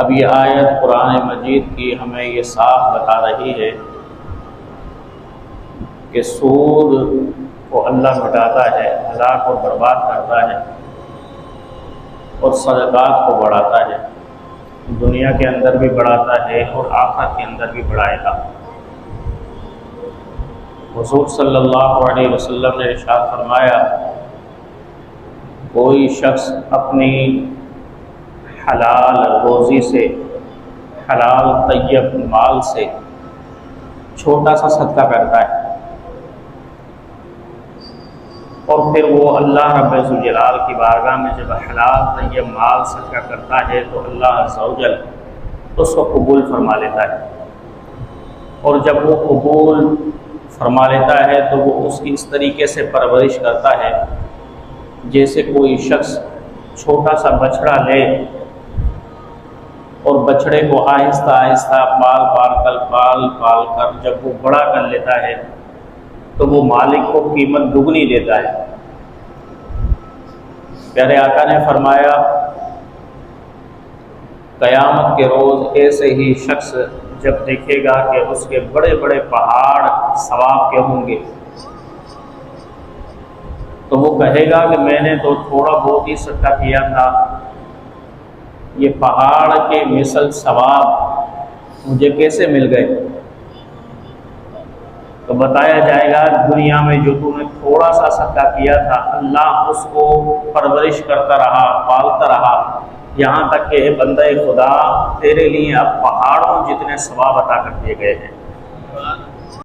اب یہ آیت قرآن مجید کی ہمیں یہ صاف بتا رہی ہے کہ سود کو اللہ مٹاتا ہے، ہلاک اور برباد کرتا ہے، اور صدقات کو بڑھاتا ہے، دنیا کے اندر بھی بڑھاتا ہے اور آخرت کے اندر بھی بڑھائے گا۔ حضور صلی اللہ علیہ وسلم نے ارشاد فرمایا، کوئی شخص اپنی حلال روزی سے، حلال طیب مال سے چھوٹا سا صدقہ کرتا ہے اور پھر وہ اللہ رب الجلال کی بارگاہ میں جب حلال طیب مال صدقہ کرتا ہے تو اللہ عز و جل اس کو قبول فرما لیتا ہے، اور جب وہ قبول فرما لیتا ہے تو وہ اس کی اس طریقے سے پرورش کرتا ہے جیسے کوئی شخص چھوٹا سا بچڑا لے اور بچڑے کو آہستہ آہستہ پال کر جب وہ بڑا کر لیتا ہے تو وہ مالک کو قیمت دگنی دیتا ہے۔ پیارے آقا نے فرمایا، قیامت کے روز ایسے ہی شخص جب دیکھے گا کہ اس کے بڑے بڑے پہاڑ ثواب کے ہوں گے تو وہ کہے گا کہ میں نے تو تھوڑا بہت ہی صدقہ کیا تھا، یہ پہاڑ کے مثل ثواب مجھے کیسے مل گئے؟ تو بتایا جائے گا، دنیا میں جو تو نے تھوڑا سا صدقہ کیا تھا اللہ اس کو پرورش کرتا رہا، پالتا رہا، یہاں تک کہ بندہ خدا تیرے لیے اب پہاڑوں جتنے ثواب عطا کر دیے گئے ہیں۔